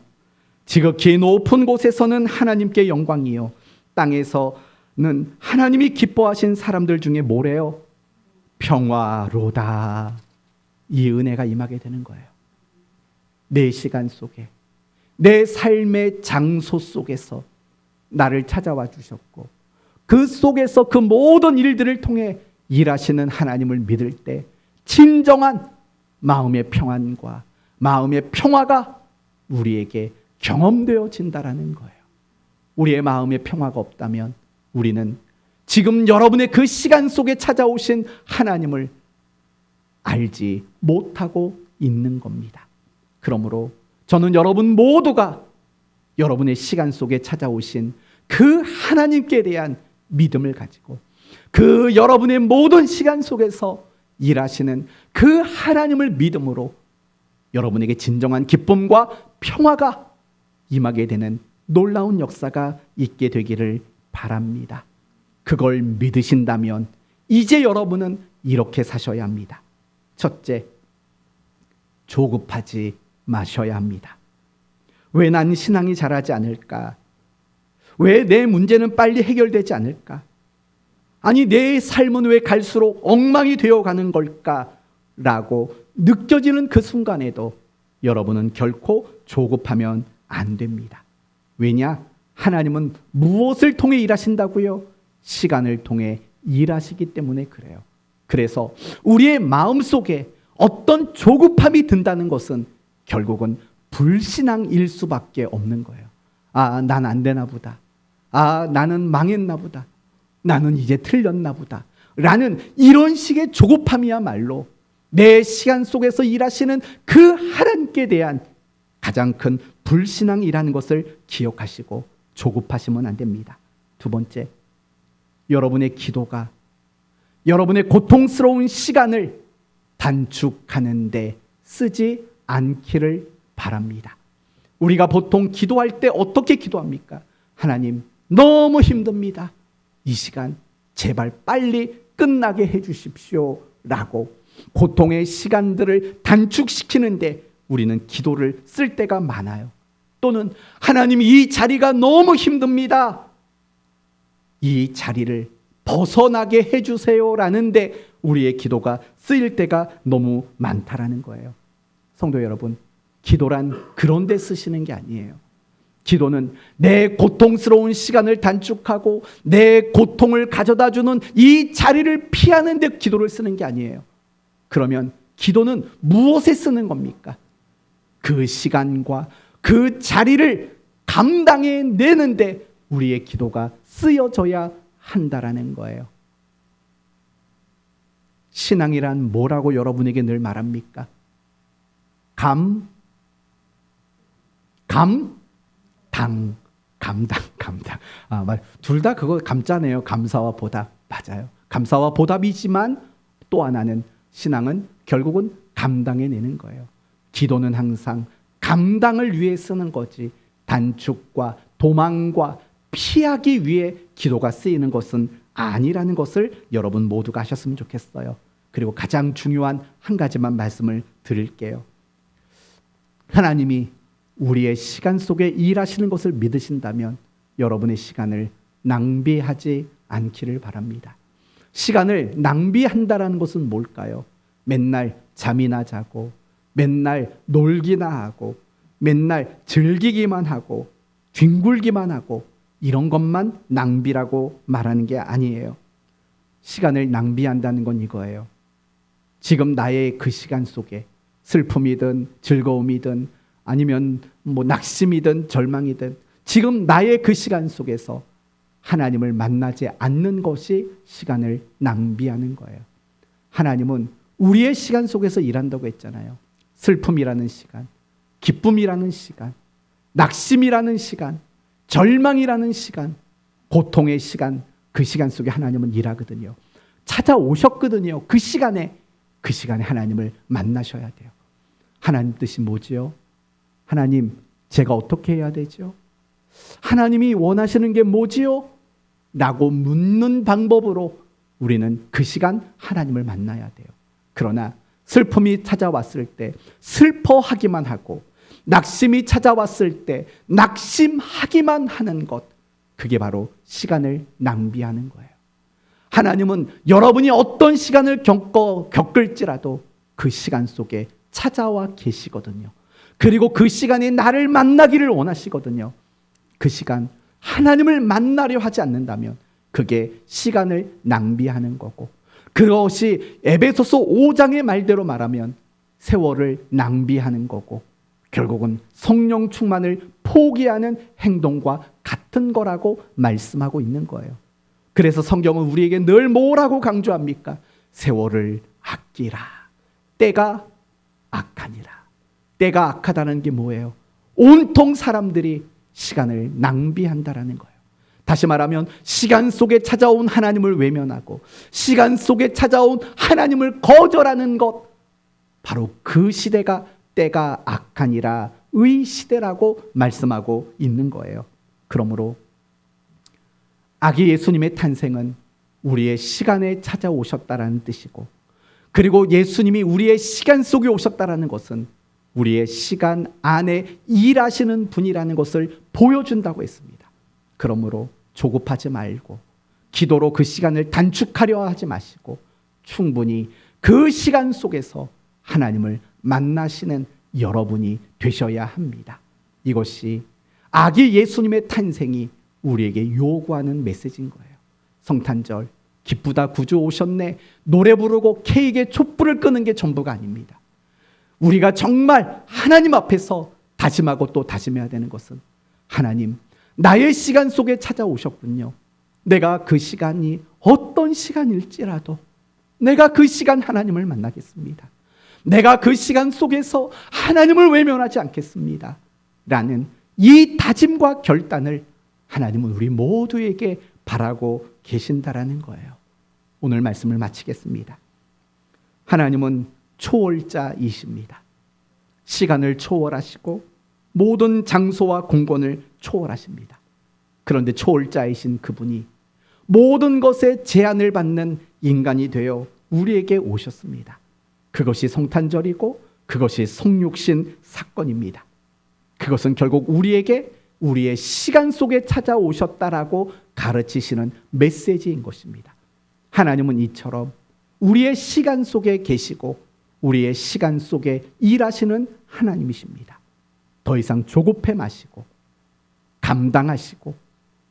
Speaker 1: 지극히 높은 곳에서는 하나님께 영광이요 땅에서는 하나님이 기뻐하신 사람들 중에 뭐래요? 평화로다. 이 은혜가 임하게 되는 거예요. 내 시간 속에 내 삶의 장소 속에서 나를 찾아와 주셨고 그 속에서 그 모든 일들을 통해 일하시는 하나님을 믿을 때 진정한 마음의 평안과 마음의 평화가 우리에게 경험되어진다라는 거예요. 우리의 마음의 평화가 없다면 우리는 지금 여러분의 그 시간 속에 찾아오신 하나님을 알지 못하고 있는 겁니다. 그러므로 저는 여러분 모두가 여러분의 시간 속에 찾아오신 그 하나님께 대한 믿음을 가지고 그 여러분의 모든 시간 속에서 일하시는 그 하나님을 믿음으로 여러분에게 진정한 기쁨과 평화가 임하게 되는 놀라운 역사가 있게 되기를 바랍니다. 그걸 믿으신다면 이제 여러분은 이렇게 사셔야 합니다. 첫째, 조급하지 마셔야 합니다. 왜 난 신앙이 자라지 않을까? 왜 내 문제는 빨리 해결되지 않을까? 아니 내 삶은 왜 갈수록 엉망이 되어가는 걸까? 라고 느껴지는 그 순간에도 여러분은 결코 조급하면 안 됩니다. 왜냐? 하나님은 무엇을 통해 일하신다고요? 시간을 통해 일하시기 때문에 그래요. 그래서 우리의 마음속에 어떤 조급함이 든다는 것은 결국은 불신앙일 수밖에 없는 거예요. 아, 난 안 되나 보다. 아, 나는 망했나 보다. 나는 이제 틀렸나 보다. 라는 이런 식의 조급함이야말로 내 시간 속에서 일하시는 그 하나님께 대한 가장 큰 불신앙이라는 것을 기억하시고 조급하시면 안 됩니다. 두 번째, 여러분의 기도가 여러분의 고통스러운 시간을 단축하는 데 쓰지 않기를 바랍니다. 우리가 보통 기도할 때 어떻게 기도합니까? 하나님, 너무 힘듭니다. 이 시간 제발 빨리 끝나게 해주십시오. 라고 고통의 시간들을 단축시키는데 우리는 기도를 쓸 때가 많아요. 또는 하나님, 이 자리가 너무 힘듭니다. 이 자리를 벗어나게 해주세요. 라는데 우리의 기도가 쓰일 때가 너무 많다라는 거예요. 성도 여러분, 기도란 그런 데 쓰시는 게 아니에요. 기도는 내 고통스러운 시간을 단축하고 내 고통을 가져다주는 이 자리를 피하는 데 기도를 쓰는 게 아니에요. 그러면 기도는 무엇에 쓰는 겁니까? 그 시간과 그 자리를 감당해 내는데 우리의 기도가 쓰여져야 한다라는 거예요. 신앙이란 뭐라고 여러분에게 늘 말합니까? 감당. 둘 다 그거 감자네요. 감사와 보답. 맞아요. 감사와 보답이지만 또 하나는 신앙은 결국은 감당해내는 거예요. 기도는 항상 감당을 위해 쓰는 거지 단축과 도망과 피하기 위해 기도가 쓰이는 것은 아니라는 것을 여러분 모두가 하셨으면 좋겠어요. 그리고 가장 중요한 한 가지만 말씀을 드릴게요. 하나님이 우리의 시간 속에 일하시는 것을 믿으신다면 여러분의 시간을 낭비하지 않기를 바랍니다. 시간을 낭비한다라는 것은 뭘까요? 맨날 잠이나 자고 맨날 놀기나 하고 맨날 즐기기만 하고 뒹굴기만 하고 이런 것만 낭비라고 말하는 게 아니에요. 시간을 낭비한다는 건 이거예요. 지금 나의 그 시간 속에 슬픔이든 즐거움이든 아니면 낙심이든 절망이든 지금 나의 그 시간 속에서 하나님을 만나지 않는 것이 시간을 낭비하는 거예요. 하나님은 우리의 시간 속에서 일한다고 했잖아요. 슬픔이라는 시간, 기쁨이라는 시간, 낙심이라는 시간, 절망이라는 시간, 고통의 시간, 그 시간 속에 하나님은 일하거든요. 찾아오셨거든요. 그 시간에 하나님을 만나셔야 돼요. 하나님 뜻이 뭐지요? 하나님, 제가 어떻게 해야 되죠? 하나님이 원하시는 게 뭐지요? 라고 묻는 방법으로 우리는 그 시간 하나님을 만나야 돼요. 그러나 슬픔이 찾아왔을 때 슬퍼하기만 하고 낙심이 찾아왔을 때 낙심하기만 하는 것, 그게 바로 시간을 낭비하는 거예요. 하나님은 여러분이 어떤 시간을 겪을지라도 그 시간 속에 찾아와 계시거든요. 그리고 그 시간에 나를 만나기를 원하시거든요. 그 시간 하나님을 만나려 하지 않는다면 그게 시간을 낭비하는 거고, 그것이 에베소서 5장의 말대로 말하면 세월을 낭비하는 거고 결국은 성령 충만을 포기하는 행동과 같은 거라고 말씀하고 있는 거예요. 그래서 성경은 우리에게 늘 뭐라고 강조합니까? 세월을 아끼라. 때가 악하니라. 때가 악하다는 게 뭐예요? 온통 사람들이 시간을 낭비한다라는 거예요. 다시 말하면 시간 속에 찾아온 하나님을 외면하고 시간 속에 찾아온 하나님을 거절하는 것, 바로 그 시대가 때가 악하니라 의 시대라고 말씀하고 있는 거예요. 그러므로 아기 예수님의 탄생은 우리의 시간에 찾아오셨다라는 뜻이고, 그리고 예수님이 우리의 시간 속에 오셨다라는 것은 우리의 시간 안에 일하시는 분이라는 것을 보여준다고 했습니다. 그러므로 조급하지 말고 기도로 그 시간을 단축하려 하지 마시고 충분히 그 시간 속에서 하나님을 만나시는 여러분이 되셔야 합니다. 이것이 아기 예수님의 탄생이 우리에게 요구하는 메시지인 거예요. 성탄절 기쁘다 구주 오셨네 노래 부르고 케이크에 촛불을 끄는 게 전부가 아닙니다. 우리가 정말 하나님 앞에서 다짐하고 또 다짐해야 되는 것은, 하나님, 나의 시간 속에 찾아오셨군요. 내가 그 시간이 어떤 시간일지라도 내가 그 시간 하나님을 만나겠습니다. 내가 그 시간 속에서 하나님을 외면하지 않겠습니다. 라는 이 다짐과 결단을 하나님은 우리 모두에게 바라고 계신다라는 거예요. 오늘 말씀을 마치겠습니다. 하나님은 초월자이십니다. 시간을 초월하시고 모든 장소와 공간을 초월하십니다. 그런데 초월자이신 그분이 모든 것에 제한을 받는 인간이 되어 우리에게 오셨습니다. 그것이 성탄절이고 그것이 성육신 사건입니다. 그것은 결국 우리에게 우리의 시간 속에 찾아오셨다라고 가르치시는 메시지인 것입니다. 하나님은 이처럼 우리의 시간 속에 계시고 우리의 시간 속에 일하시는 하나님이십니다. 더 이상 조급해 마시고 감당하시고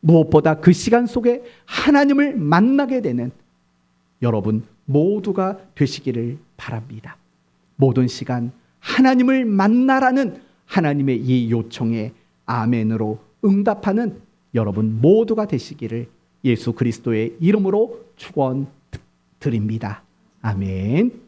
Speaker 1: 무엇보다 그 시간 속에 하나님을 만나게 되는 여러분 모두가 되시기를 바랍니다. 모든 시간 하나님을 만나라는 하나님의 이 요청에 아멘으로 응답하는 여러분 모두가 되시기를 예수 그리스도의 이름으로 축원드립니다. 아멘.